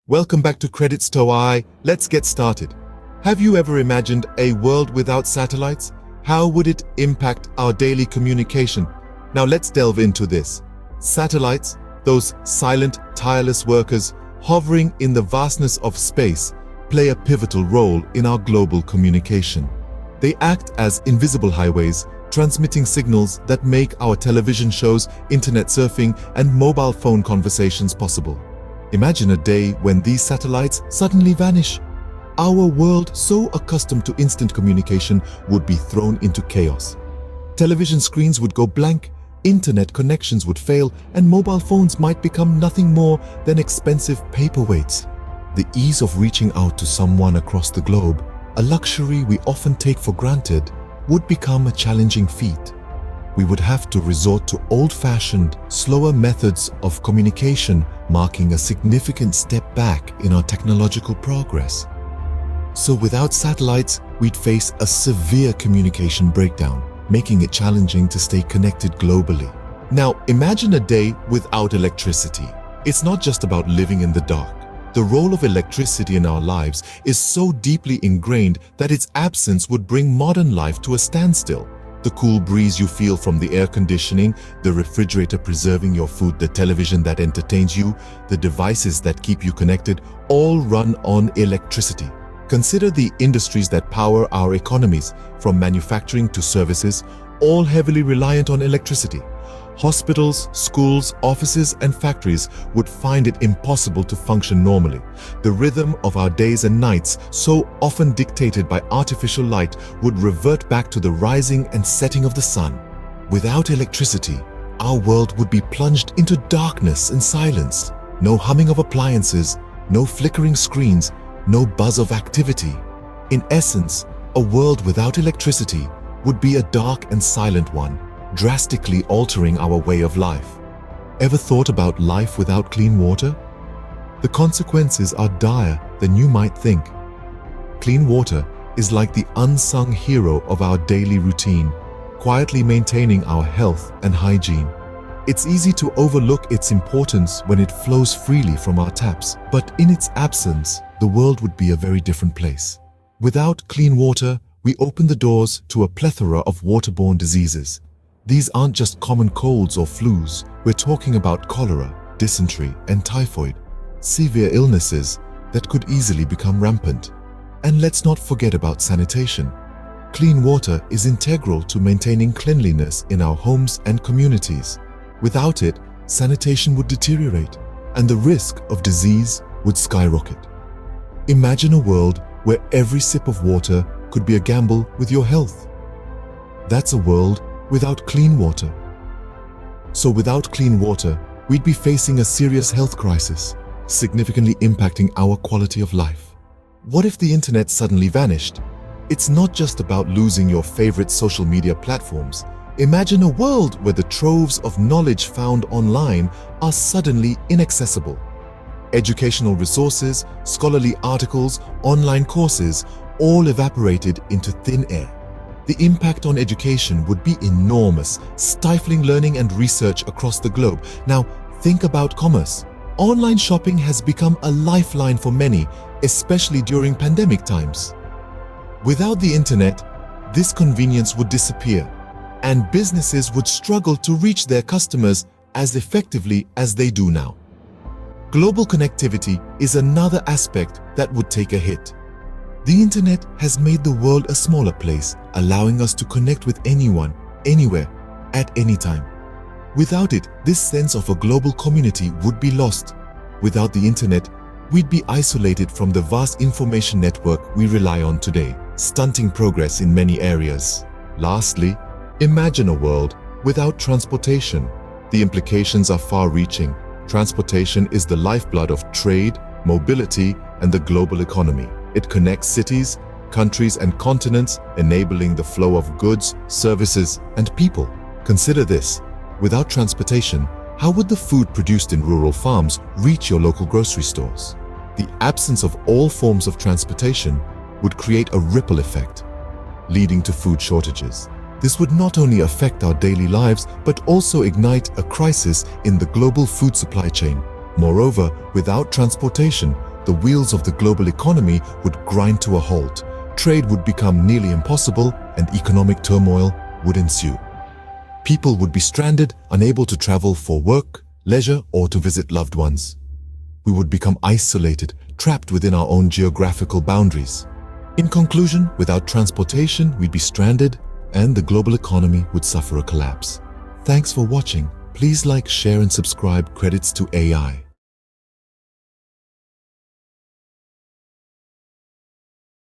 Welcome back to Credits to I. Let's get started. Have you ever imagined a world without satellites? How would it impact our daily communication? Now let's delve into this. Satellites, those silent, tireless workers hovering in the vastness of space, play a pivotal role in our global communication. They act as invisible highways, transmitting signals that make our television shows, internet surfing, and mobile phone conversations possible. Imagine a day when these satellites suddenly vanish. Our world, so accustomed to instant communication, would be thrown into chaos. Television screens would go blank, internet connections would fail, and mobile phones might become nothing more than expensive paperweights. The ease of reaching out to someone across the globe, a luxury we often take for granted, would become a challenging feat. We would have to resort to old-fashioned, slower methods of communication, marking a significant step back in our technological progress. So without satellites, we'd face a severe communication breakdown, making it challenging to stay connected globally. Now, imagine a day without electricity. It's not just about living in the dark. The role of electricity in our lives is so deeply ingrained that its absence would bring modern life to a standstill. The cool breeze you feel from the air conditioning, the refrigerator preserving your food, the television that entertains you, the devices that keep you connected, all run on electricity. Consider the industries that power our economies, from manufacturing to services, all heavily reliant on electricity. Hospitals, schools, offices, and factories would find it impossible to function normally. The rhythm of our days and nights, so often dictated by artificial light, would revert back to the rising and setting of the sun. Without electricity, our world would be plunged into darkness and silence. No humming of appliances, no flickering screens, no buzz of activity. In essence, a world without electricity would be a dark and silent one, drastically altering our way of life. Ever thought about life without clean water? The consequences are dire than you might think. Clean water is like the unsung hero of our daily routine, quietly maintaining our health and hygiene. It's easy to overlook its importance when it flows freely from our taps, but in its absence, the world would be a very different place. Without clean water, we open the doors to a plethora of waterborne diseases. These aren't just common colds or flus. We're talking about cholera, dysentery, and typhoid, severe illnesses that could easily become rampant. And let's not forget about sanitation. Clean water is integral to maintaining cleanliness in our homes and communities. Without it, sanitation would deteriorate, and the risk of disease would skyrocket. Imagine a world where every sip of water could be a gamble with your health. That's a world without clean water. So without clean water, we'd be facing a serious health crisis, significantly impacting our quality of life. What if the internet suddenly vanished? It's not just about losing your favorite social media platforms. Imagine a world where the troves of knowledge found online are suddenly inaccessible. Educational resources, scholarly articles, online courses, all evaporated into thin air. The impact on education would be enormous, stifling learning and research across the globe. Now, think about commerce. Online shopping has become a lifeline for many, especially during pandemic times. Without the internet, this convenience would disappear, and businesses would struggle to reach their customers as effectively as they do now. Global connectivity is another aspect that would take a hit. The internet has made the world a smaller place, allowing us to connect with anyone, anywhere, at any time. Without it, this sense of a global community would be lost. Without the internet, we'd be isolated from the vast information network we rely on today, stunting progress in many areas. Lastly, imagine a world without transportation. The implications are far-reaching. Transportation is the lifeblood of trade, mobility, and the global economy. It connects cities, countries, and continents, enabling the flow of goods, services, and people. Consider this: without transportation, how would the food produced in rural farms reach your local grocery stores? The absence of all forms of transportation would create a ripple effect, leading to food shortages. This would not only affect our daily lives, but also ignite a crisis in the global food supply chain. Moreover, without transportation, the wheels of the global economy would grind to a halt, trade would become nearly impossible, and economic turmoil would ensue. People would be stranded, unable to travel for work, leisure, or to visit loved ones. We would become isolated, trapped within our own geographical boundaries. In conclusion, without transportation, we'd be stranded, and the global economy would suffer a collapse. Thanks for watching. Please like, share, and subscribe. Credits to AI.